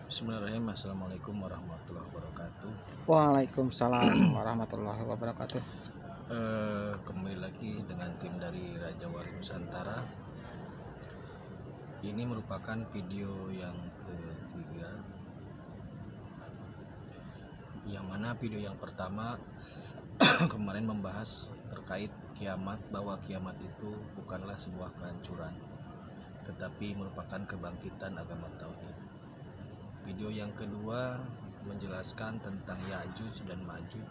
Bismillahirrahmanirrahim. Assalamualaikum warahmatullahi wabarakatuh. Waalaikumsalam warahmatullahi wabarakatuh. Kembali lagi dengan tim dari Raja Wali Nusantara. Ini merupakan video yang ketiga, yang mana video yang pertama kemarin membahas terkait kiamat, bahwa kiamat itu bukanlah sebuah kehancuran, tetapi merupakan kebangkitan agama tauhid. Video yang kedua menjelaskan tentang Ya'juj dan Ma'juj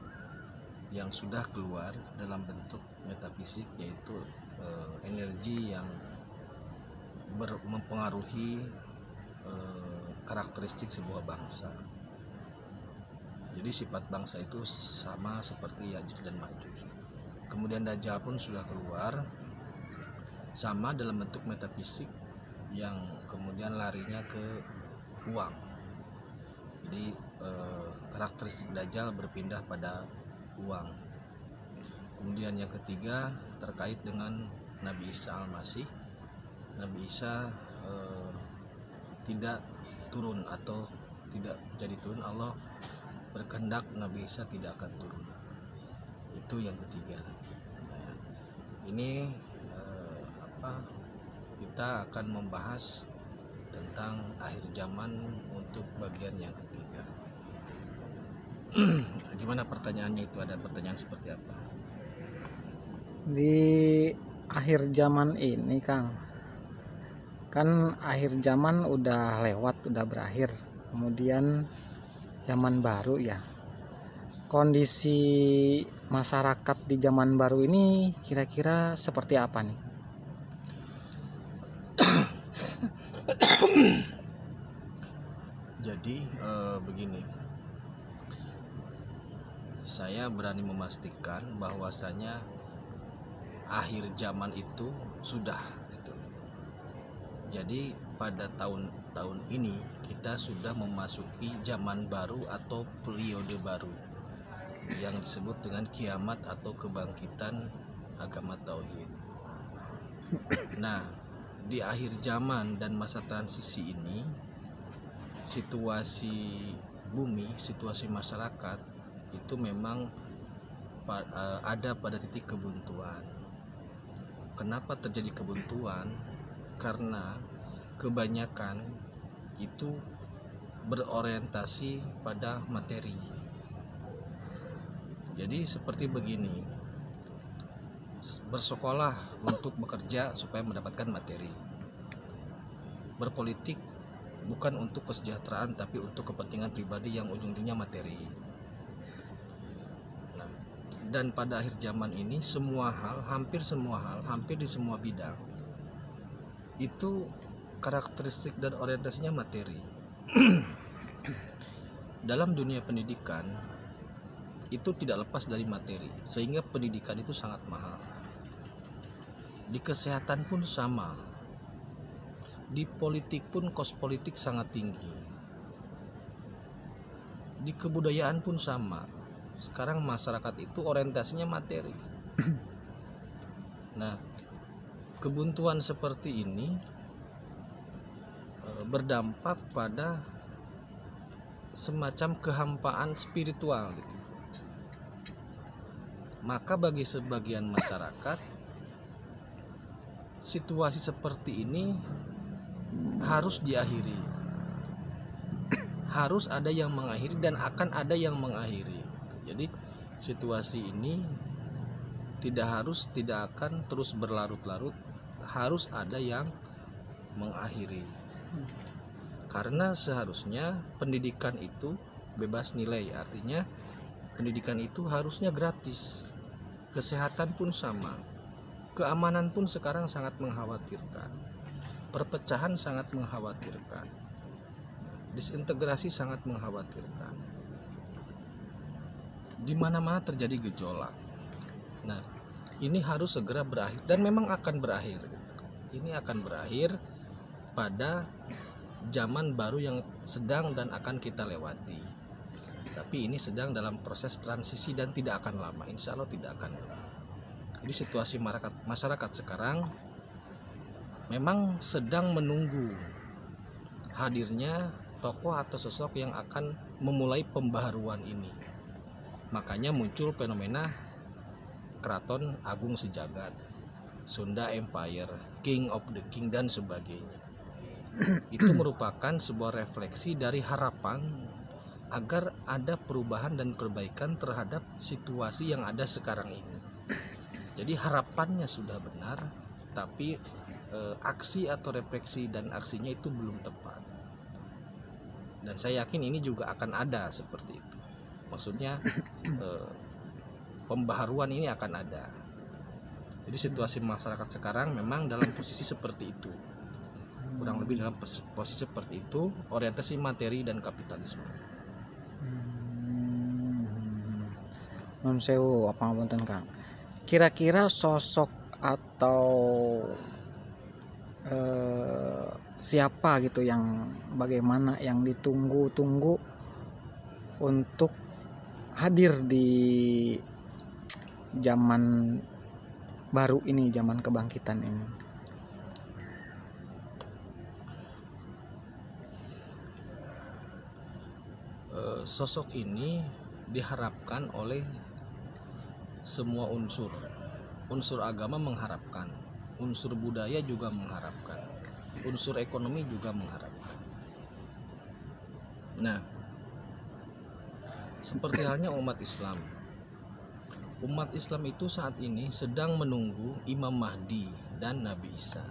yang sudah keluar dalam bentuk metafisik, yaitu energi yang mempengaruhi karakteristik sebuah bangsa. Jadi sifat bangsa itu sama seperti Ya'juj dan Ma'juj. Kemudian Dajjal pun sudah keluar, sama dalam bentuk metafisik yang kemudian larinya ke uang. Jadi karakteristik Dajjal berpindah pada uang. Kemudian yang ketiga terkait dengan Nabi Isa Al-Masih. Nabi Isa tidak turun atau tidak jadi turun. Allah berkehendak Nabi Isa tidak akan turun. Itu yang ketiga. Nah, ini kita akan membahas tentang akhir zaman untuk bagian yang ketiga. Gimana pertanyaannya itu? Ada pertanyaan seperti apa? Di akhir zaman ini, Kang, kan akhir zaman udah lewat, udah berakhir. Kemudian zaman baru ya. Kondisi masyarakat di zaman baru ini kira-kira seperti apa nih? Jadi begini, saya berani memastikan bahwasanya akhir zaman itu sudah gitu. Jadi pada tahun ini kita sudah memasuki zaman baru atau periode baru yang disebut dengan kiamat atau kebangkitan agama tauhid. Nah, di akhir zaman dan masa transisi ini, situasi bumi, situasi masyarakat itu memang ada pada titik kebuntuan. Kenapa terjadi kebuntuan? Karena kebanyakan itu berorientasi pada materi. Jadi seperti begini, bersekolah untuk bekerja supaya mendapatkan materi, berpolitik bukan untuk kesejahteraan tapi untuk kepentingan pribadi yang ujung-ujungnya materi. Nah, dan pada akhir zaman ini semua hal, hampir di semua bidang itu karakteristik dan orientasinya materi. Dalam dunia pendidikan itu tidak lepas dari materi, sehingga pendidikan itu sangat mahal. Di kesehatan pun sama. Di politik pun kos politik sangat tinggi. Di kebudayaan pun sama. Sekarang masyarakat itu orientasinya materi. Nah, kebuntuan seperti ini berdampak pada semacam kehampaan spiritual gitu. Maka bagi sebagian masyarakat, situasi seperti ini harus diakhiri. Harus ada yang mengakhiri dan akan ada yang mengakhiri. Jadi situasi ini tidak akan terus berlarut-larut, harus ada yang mengakhiri. Karena seharusnya pendidikan itu bebas nilai, artinya pendidikan itu harusnya gratis. Kesehatan pun sama. Keamanan pun sekarang sangat mengkhawatirkan. Perpecahan sangat mengkhawatirkan. Disintegrasi sangat mengkhawatirkan. Di mana-mana terjadi gejolak. Nah, ini harus segera berakhir dan memang akan berakhir. Ini akan berakhir pada zaman baru yang sedang dan akan kita lewati. Tapi ini sedang dalam proses transisi dan tidak akan lama. Insya Allah tidak akan lama. Jadi situasi masyarakat sekarang memang sedang menunggu hadirnya tokoh atau sosok yang akan memulai pembaharuan ini. Makanya muncul fenomena Keraton Agung Sejagat, Sunda Empire, King of the King dan sebagainya. Itu merupakan sebuah refleksi dari harapan agar ada perubahan dan perbaikan terhadap situasi yang ada sekarang ini. Jadi harapannya sudah benar, tapi aksi atau refleksi dan aksinya itu belum tepat. Dan saya yakin ini juga akan ada seperti itu. Maksudnya pembaharuan ini akan ada. Jadi situasi masyarakat sekarang memang dalam posisi seperti itu. Kurang lebih dalam posisi seperti itu, orientasi materi dan kapitalisme. Nun sewu apa ngapunten Kang. Kira-kira sosok atau siapa gitu yang bagaimana yang ditunggu-tunggu untuk hadir di zaman baru ini, zaman kebangkitan ini? Sosok ini diharapkan oleh semua unsur agama mengharapkan, unsur budaya juga mengharapkan, unsur ekonomi juga mengharapkan. Nah, seperti halnya umat Islam itu saat ini sedang menunggu Imam Mahdi dan Nabi Isa.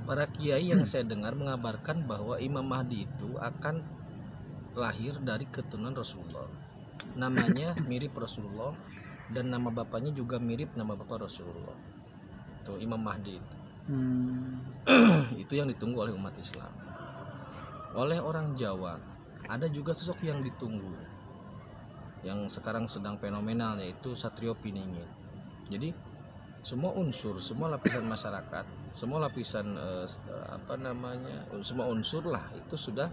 Para kiai yang saya dengar mengabarkan bahwa Imam Mahdi itu akan lahir dari keturunan Rasulullah. Namanya mirip Rasulullah dan nama bapaknya juga mirip nama bapak Rasulullah. Itu Imam Mahdi itu. Itu yang ditunggu oleh umat Islam. Oleh orang Jawa ada juga sosok yang ditunggu, yang sekarang sedang fenomenal, yaitu Satrio Piningit. Jadi semua unsur, semua lapisan masyarakat, semua lapisan semua unsur lah itu sudah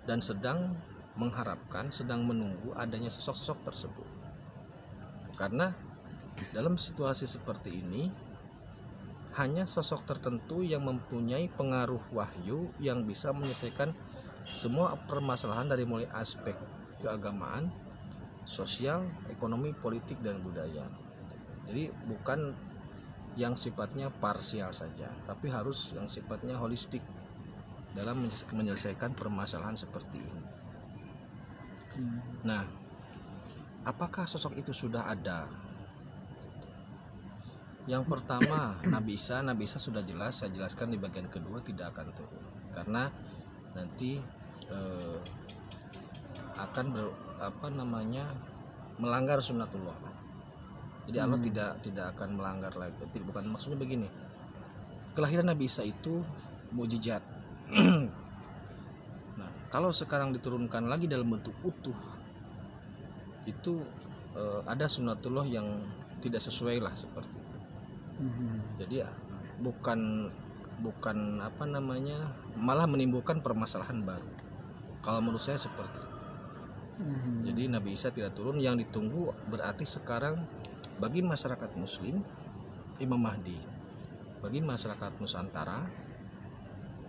dan sedang mengharapkan, sedang menunggu adanya sosok-sosok tersebut. Karena dalam situasi seperti ini hanya sosok tertentu yang mempunyai pengaruh wahyu yang bisa menyelesaikan semua permasalahan dari mulai aspek keagamaan, sosial, ekonomi, politik, dan budaya. Jadi bukan yang sifatnya parsial saja, tapi harus yang sifatnya holistik dalam menyelesaikan permasalahan seperti ini. Nah, apakah sosok itu sudah ada? Yang pertama, Nabi Isa sudah jelas, saya jelaskan di bagian kedua tidak akan turun karena nanti akan melanggar sunnatullah. Jadi Allah tidak akan melanggar lagi. Bukan, maksudnya begini, kelahiran Nabi Isa itu mukjizat. Nah, kalau sekarang diturunkan lagi dalam bentuk utuh, itu ada sunnatullah yang tidak sesuai lah seperti itu. Jadi bukan malah menimbulkan permasalahan baru. Kalau menurut saya seperti itu. Jadi Nabi Isa tidak turun, yang ditunggu berarti sekarang bagi masyarakat Muslim Imam Mahdi, bagi masyarakat Nusantara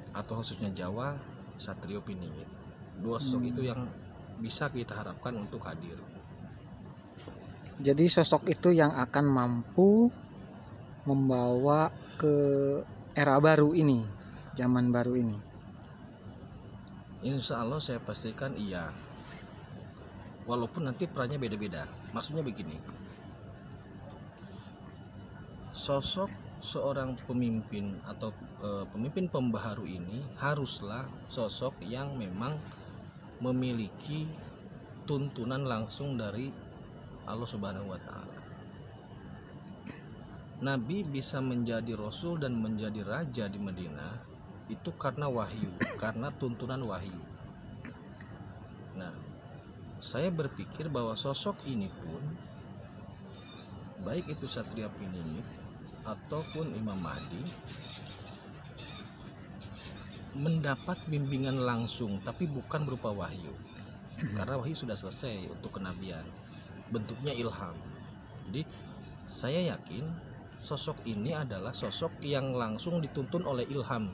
atau khususnya Jawa Satrio Piningit. Dua sosok itu yang bisa kita harapkan untuk hadir. Jadi sosok itu yang akan mampu membawa ke era baru ini, zaman baru ini. Insya Allah saya pastikan iya. Walaupun nanti perannya beda-beda. Maksudnya begini, sosok seorang pemimpin atau pemimpin pembaharu ini haruslah sosok yang memang memiliki tuntunan langsung dari Allah Subhanahu wa Ta'ala. Nabi bisa menjadi rasul dan menjadi raja di Madinah itu karena wahyu, karena tuntunan wahyu. Nah, saya berpikir bahwa sosok ini pun, baik itu Satrio Piningit ataupun Imam Mahdi, mendapat bimbingan langsung, tapi bukan berupa wahyu, karena wahyu sudah selesai untuk kenabian, bentuknya ilham. Jadi saya yakin sosok ini adalah sosok yang langsung dituntun oleh ilham,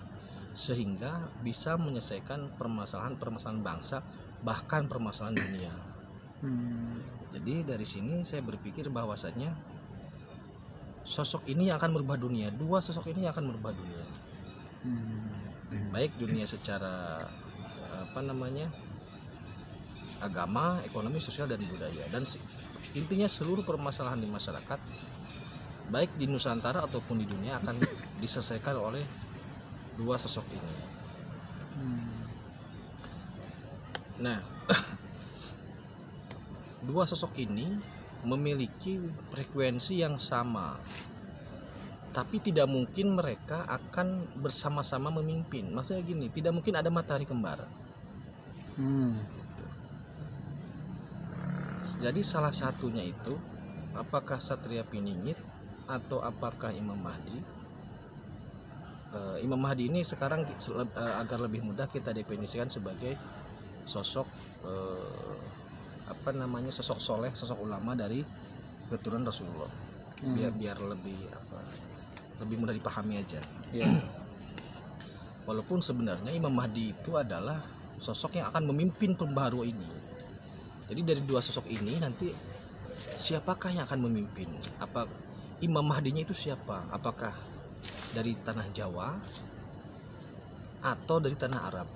sehingga bisa menyelesaikan permasalahan bangsa, bahkan permasalahan dunia. Jadi dari sini saya berpikir bahwasanya sosok ini yang akan merubah dunia, dua sosok ini yang akan merubah dunia, baik dunia secara agama, ekonomi, sosial, dan budaya, dan intinya seluruh permasalahan di masyarakat baik di Nusantara ataupun di dunia akan diselesaikan oleh dua sosok ini. Nah, dua sosok ini memiliki frekuensi yang sama, tapi tidak mungkin mereka akan bersama-sama memimpin. Maksudnya gini, tidak mungkin ada matahari kembar. Jadi salah satunya itu apakah Satria Piningit atau apakah Imam Mahdi. Imam Mahdi ini sekarang agar lebih mudah kita definisikan sebagai sosok sosok soleh, sosok ulama dari keturunan Rasulullah. Biar lebih mudah dipahami aja. Walaupun sebenarnya Imam Mahdi itu adalah sosok yang akan memimpin pembaharuan ini. Jadi dari dua sosok ini nanti siapakah yang akan memimpin? Apa Imam Mahdinya itu siapa? Apakah dari tanah Jawa atau dari tanah Arab?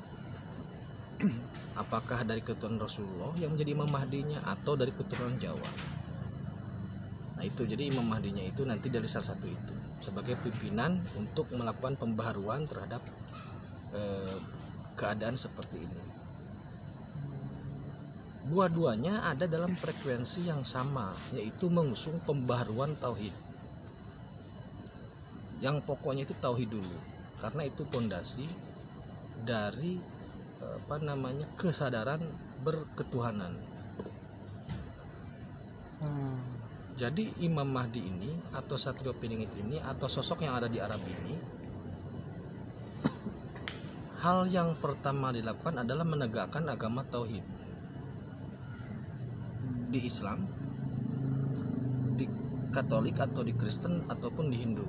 Apakah dari keturunan Rasulullah yang menjadi Imam Mahdinya atau dari keturunan Jawa? Nah itu, jadi Imam Mahdinya itu nanti dari salah satu itu sebagai pimpinan untuk melakukan pembaharuan terhadap keadaan seperti ini. Dua-duanya ada dalam frekuensi yang sama, yaitu mengusung pembaharuan tauhid. Yang pokoknya itu tauhid dulu, karena itu fondasi dari kesadaran berketuhanan. Jadi Imam Mahdi ini atau Satrio Piningit ini atau sosok yang ada di Arab ini, hal yang pertama dilakukan adalah menegakkan agama tauhid di Islam, di Katolik atau di Kristen ataupun di Hindu.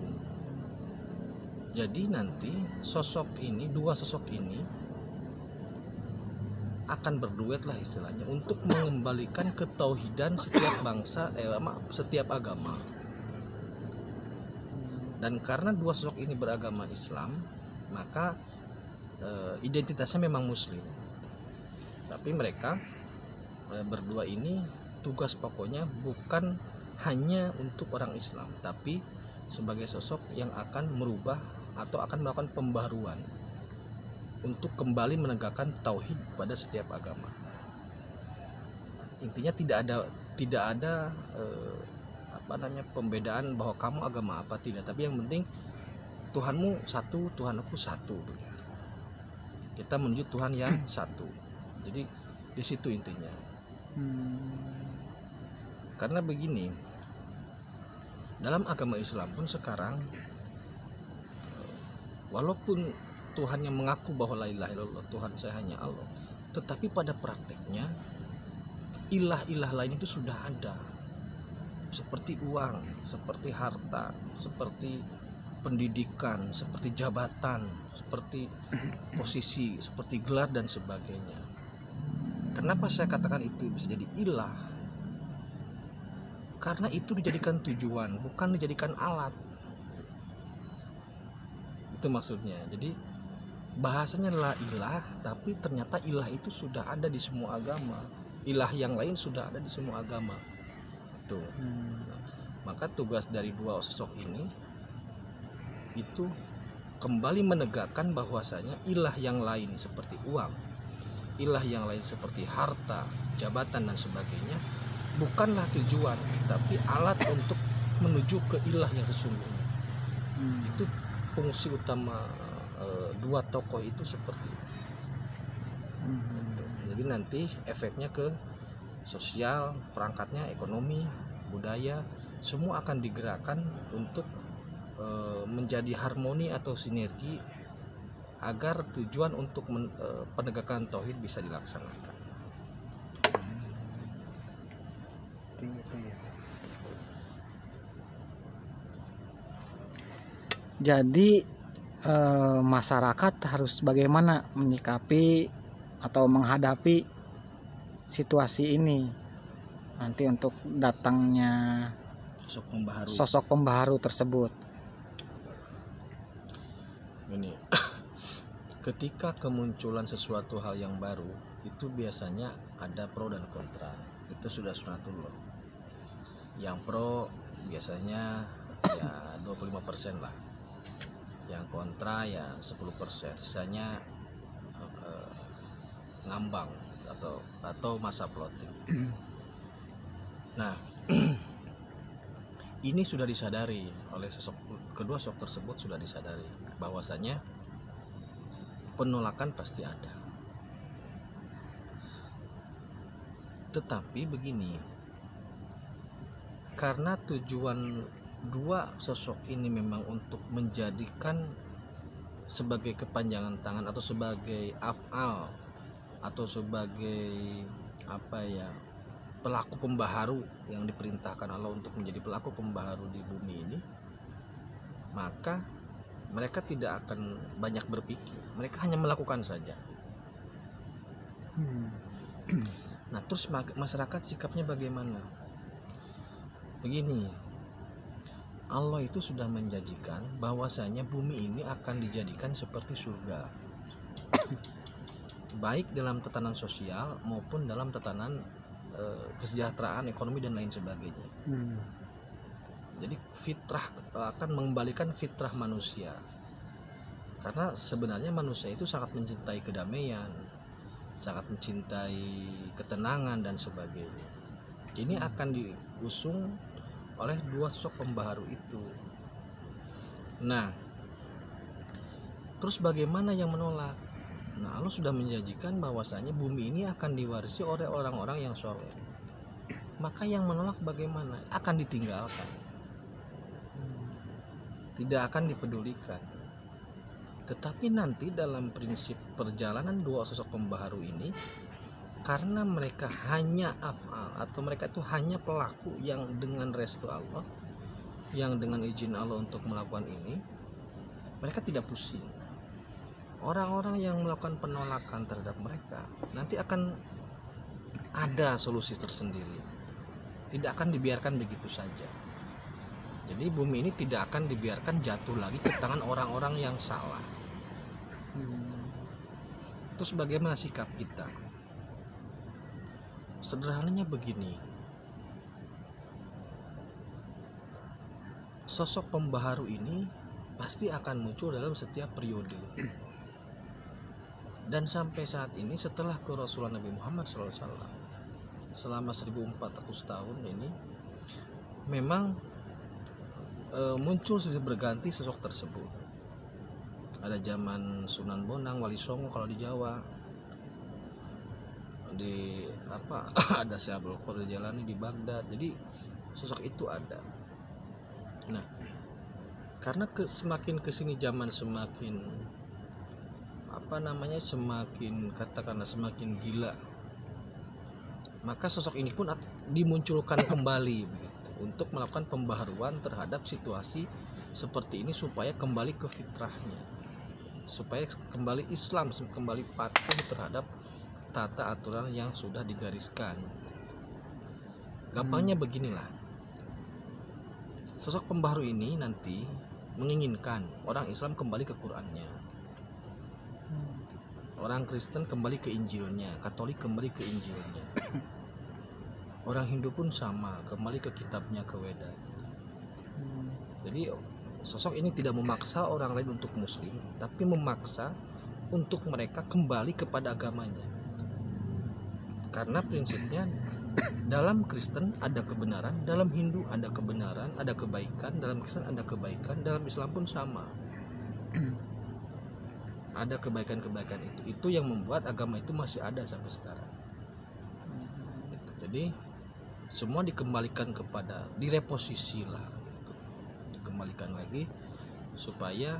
Jadi nanti dua sosok ini akan berduet lah istilahnya untuk mengembalikan ketauhidan setiap bangsa, setiap agama. Dan karena dua sosok ini beragama Islam, maka identitasnya memang Muslim. Tapi mereka berdua ini tugas pokoknya bukan hanya untuk orang Islam, tapi sebagai sosok yang akan merubah atau akan melakukan pembaharuan untuk kembali menegakkan tauhid pada setiap agama. Intinya tidak ada pembedaan bahwa kamu agama apa, tidak, tapi yang penting Tuhanmu satu, Tuhan aku satu. Kita menuju Tuhan yang satu. Jadi di situ intinya. Karena begini, dalam agama Islam pun sekarang walaupun Tuhan yang mengaku bahwa la ilaha illallah, Tuhan saya hanya Allah, tetapi pada prakteknya ilah-ilah lain itu sudah ada, seperti uang, seperti harta, seperti pendidikan, seperti jabatan, seperti posisi, seperti gelar dan sebagainya. Kenapa saya katakan itu bisa jadi ilah? Karena itu dijadikan tujuan, bukan dijadikan alat. Itu maksudnya. Jadi bahasanya la ilah, tapi ternyata ilah itu sudah ada di semua agama. Ilah yang lain sudah ada di semua agama. Tuh. Maka tugas dari dua sosok ini itu kembali menegakkan bahwasanya ilah yang lain seperti uang, ilah yang lain seperti harta, jabatan dan sebagainya bukanlah tujuan, tapi alat untuk menuju ke ilah yang sesungguhnya. Itu fungsi utama dua tokoh itu seperti itu. Jadi nanti efeknya ke sosial, perangkatnya ekonomi, budaya, semua akan digerakkan untuk menjadi harmoni atau sinergi agar tujuan untuk penegakan tauhid bisa dilaksanakan. Itu ya. Jadi masyarakat harus bagaimana menyikapi atau menghadapi situasi ini nanti untuk datangnya sosok pembaharu tersebut. Ini ketika kemunculan sesuatu hal yang baru itu biasanya ada pro dan kontra. Itu sudah sunatullah. Yang pro biasanya ya 25% lah. Yang kontra ya 10%. Sisanya ngambang atau masa plotting. Nah, ini sudah disadari oleh kedua sosok tersebut, sudah disadari bahwasanya penolakan pasti ada. Tetapi begini, karena tujuan dua sosok ini memang untuk menjadikan sebagai kepanjangan tangan atau sebagai af'al atau sebagai pelaku pembaharu yang diperintahkan Allah untuk menjadi pelaku pembaharu di bumi ini, maka mereka tidak akan banyak berpikir, mereka hanya melakukan saja. Nah, terus masyarakat sikapnya bagaimana? Begini, Allah itu sudah menjanjikan bahwasanya bumi ini akan dijadikan seperti surga, baik dalam tatanan sosial maupun dalam tatanan kesejahteraan ekonomi dan lain sebagainya. Jadi fitrah akan mengembalikan fitrah manusia, karena sebenarnya manusia itu sangat mencintai kedamaian, sangat mencintai ketenangan dan sebagainya. Ini akan diusung oleh dua sosok pembaharu itu. Nah, terus bagaimana yang menolak? Nah, Allah sudah menjanjikan bahwasanya bumi ini akan diwarisi oleh orang-orang yang soleh. Maka yang menolak bagaimana? Akan ditinggalkan, tidak akan dipedulikan. Tetapi nanti dalam prinsip perjalanan dua sosok pembaharu ini, karena mereka hanya af'al atau mereka itu hanya pelaku yang dengan restu Allah, yang dengan izin Allah untuk melakukan ini, mereka tidak pusing. Orang-orang yang melakukan penolakan terhadap mereka nanti akan ada solusi tersendiri, tidak akan dibiarkan begitu saja. Jadi bumi ini tidak akan dibiarkan jatuh lagi ke tangan orang-orang yang salah. Terus bagaimana sikap kita? Sederhananya begini, sosok pembaharu ini pasti akan muncul dalam setiap periode. Dan sampai saat ini setelah kerasulan Nabi Muhammad SAW selama 1400 tahun ini memang muncul silih berganti sosok tersebut. Ada zaman Sunan Bonang, Wali Songo kalau di Jawa, ada Syekh Abdul Qadir Jalani di Baghdad. Jadi sosok itu ada. Nah, karena semakin kesini zaman semakin semakin gila, maka sosok ini pun dimunculkan kembali begitu, untuk melakukan pembaharuan terhadap situasi seperti ini supaya kembali ke fitrahnya, supaya kembali Islam, kembali patuh terhadap tata aturan yang sudah digariskan. Gampangnya beginilah, sosok pembaharu ini nanti menginginkan orang Islam kembali ke Qurannya, orang Kristen kembali ke Injilnya, Katolik kembali ke Injilnya, orang Hindu pun sama, kembali ke kitabnya, ke Weda. Jadi sosok ini tidak memaksa orang lain untuk muslim, tapi memaksa untuk mereka kembali kepada agamanya. Karena prinsipnya dalam Kristen ada kebenaran, dalam Hindu ada kebenaran, ada kebaikan, dalam Kristen ada kebaikan, dalam Islam pun sama. Ada kebaikan-kebaikan itu yang membuat agama itu masih ada sampai sekarang. Jadi semua dikembalikan kepada, direposisi lah, dikembalikan lagi supaya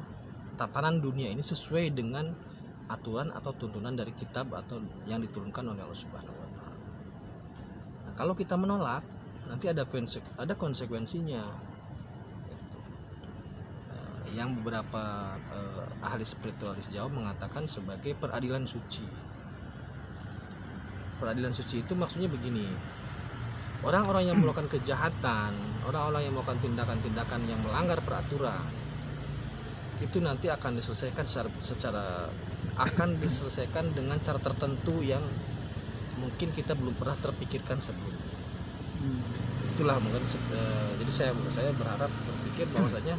tatanan dunia ini sesuai dengan aturan atau tuntunan dari kitab atau yang diturunkan oleh Allah Subhanahu wa Ta'ala. Nah, kalau kita menolak, nanti ada konsekuensinya. yang beberapa ahli spiritualis Jawa mengatakan sebagai peradilan suci. Peradilan suci itu maksudnya begini, orang-orang yang melakukan kejahatan, orang-orang yang melakukan tindakan-tindakan yang melanggar peraturan, itu nanti akan diselesaikan akan diselesaikan dengan cara tertentu yang mungkin kita belum pernah terpikirkan sebelumnya. Itulah mungkin jadi saya berpikir bahwasanya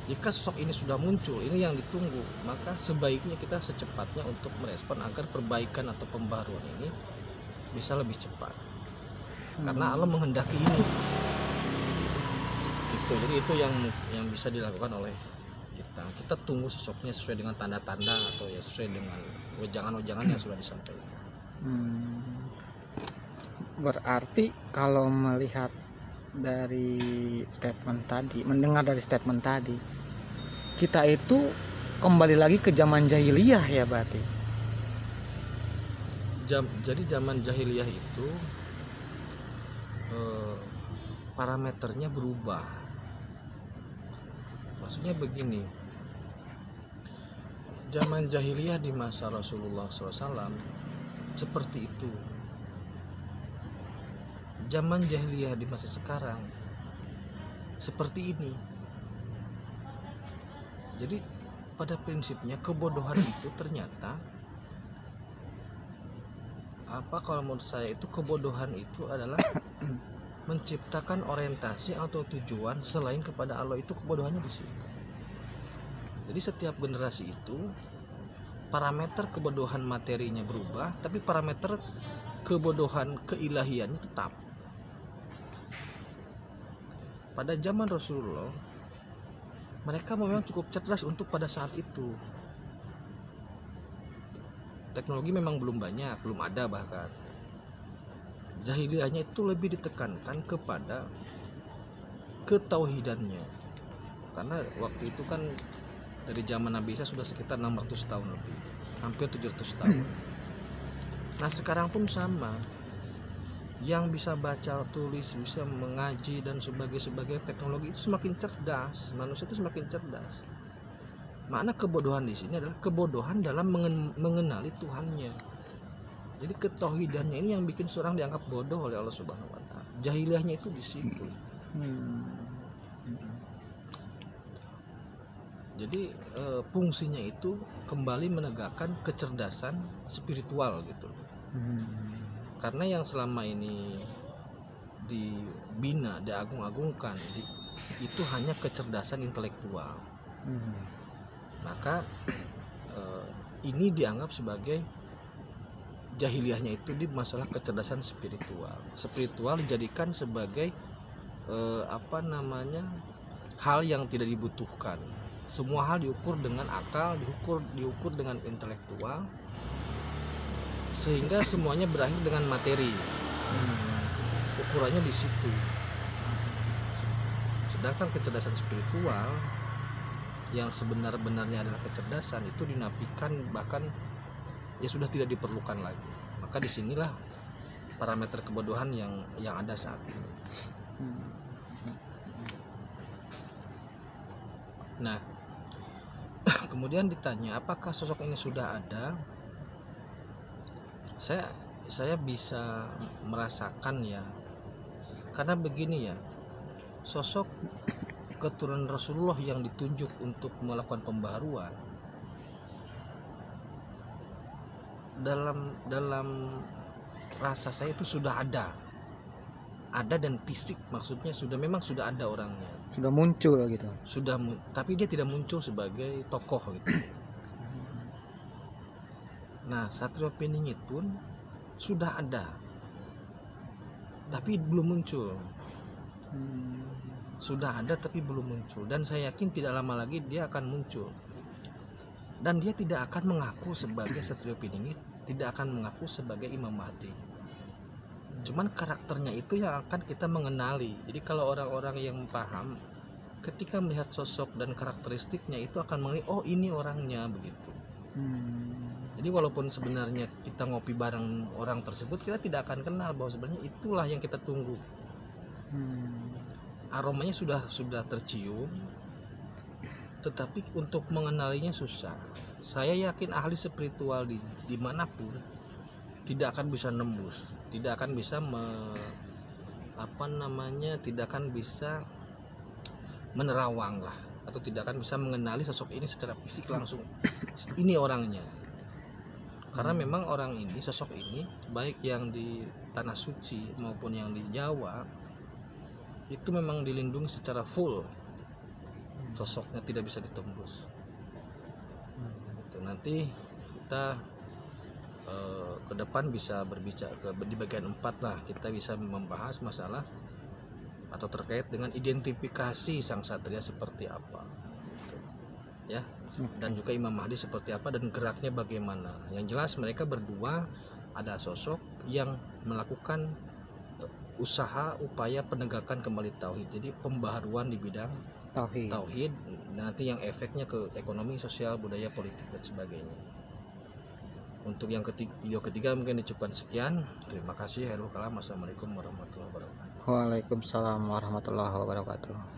jika sosok ini sudah muncul, ini yang ditunggu, maka sebaiknya kita secepatnya untuk merespon agar perbaikan atau pembaruan ini bisa lebih cepat. Karena Allah menghendaki ini. Jadi itu yang bisa dilakukan oleh kita. Kita tunggu sosoknya sesuai dengan tanda-tanda atau ya sesuai dengan wejangan-wejangan yang sudah disampaikan. Berarti kalau melihat dari statement tadi, mendengar dari statement tadi, kita itu kembali lagi ke zaman jahiliyah ya berarti. Jadi zaman jahiliyah itu parameternya berubah. Maksudnya begini, zaman jahiliyah di masa Rasulullah SAW seperti itu. Zaman jahiliyah di masa sekarang seperti ini. Jadi pada prinsipnya kebodohan itu ternyata kalau menurut saya itu kebodohan itu adalah menciptakan orientasi atau tujuan selain kepada Allah, itu kebodohannya di situ. Jadi setiap generasi itu parameter kebodohan materinya berubah, tapi parameter kebodohan keilahiannya tetap. Pada zaman Rasulullah, mereka memang cukup cerdas untuk pada saat itu. Teknologi memang belum banyak, belum ada bahkan. Jahiliyahnya itu lebih ditekankan kepada ketauhidannya. Karena waktu itu kan dari zaman Nabi Isa sudah sekitar 600 tahun lebih, hampir 700 tahun. Nah sekarang pun sama. Yang bisa baca, tulis, bisa mengaji dan sebagainya, teknologi itu semakin cerdas, manusia itu semakin cerdas. Makna kebodohan di sini adalah kebodohan dalam mengenali Tuhannya. Jadi ketauhidannya ini yang bikin seorang dianggap bodoh oleh Allah Subhanahu wa taala. Jahiliyahnya itu di situ. Jadi fungsinya itu kembali menegakkan kecerdasan spiritual gitu. Karena yang selama ini dibina, diagung-agungkan itu hanya kecerdasan intelektual. Maka ini dianggap sebagai jahiliyahnya itu di masalah kecerdasan spiritual dijadikan sebagai hal yang tidak dibutuhkan. Semua hal diukur dengan akal, diukur dengan intelektual, sehingga semuanya berakhir dengan materi. Ukurannya di situ. Sedangkan kecerdasan spiritual yang sebenar-benarnya adalah kecerdasan itu dinafikan, bahkan ya sudah tidak diperlukan lagi. Maka disinilah parameter kebodohan yang ada saat ini. Nah, kemudian ditanya apakah sosok ini sudah ada? Saya bisa merasakan ya, karena begini ya, sosok keturunan Rasulullah yang ditunjuk untuk melakukan pembaharuan dalam rasa saya itu sudah ada dan fisik, maksudnya memang sudah ada orangnya, sudah muncul gitu, tapi dia tidak muncul sebagai tokoh gitu. Nah, Satrio Piningit pun sudah ada, tapi belum muncul. Sudah ada tapi belum muncul, dan saya yakin tidak lama lagi dia akan muncul. Dan dia tidak akan mengaku sebagai Satrio Piningit, tidak akan mengaku sebagai Imam Mahdi. Cuman karakternya itu yang akan kita mengenali. Jadi kalau orang-orang yang paham, ketika melihat sosok dan karakteristiknya itu akan mengenali, oh ini orangnya begitu. Jadi walaupun sebenarnya kita ngopi bareng orang tersebut, kita tidak akan kenal bahwa sebenarnya itulah yang kita tunggu. Aromanya sudah tercium, tetapi untuk mengenalinya susah. Saya yakin ahli spiritual dimanapun tidak akan bisa nembus, tidak akan bisa tidak akan bisa menerawang lah, atau tidak akan bisa mengenali sosok ini secara fisik langsung. Ini orangnya. Karena memang orang ini, sosok ini, baik yang di Tanah Suci maupun yang di Jawa, itu memang dilindungi secara full. Sosoknya tidak bisa ditembus. Itu nanti kita ke depan bisa berbicara di bagian 4 lah, kita bisa membahas masalah atau terkait dengan identifikasi sang satria seperti apa, ya, dan juga Imam Mahdi seperti apa dan geraknya bagaimana. Yang jelas mereka berdua ada sosok yang melakukan usaha upaya penegakan kembali tauhid, jadi pembaharuan di bidang tauhid, nanti yang efeknya ke ekonomi, sosial, budaya, politik dan sebagainya. Untuk yang video ketiga mungkin dicukupkan sekian. Terima kasih. Assalamualaikum warahmatullahi wabarakatuh. Waalaikumsalam warahmatullahi wabarakatuh.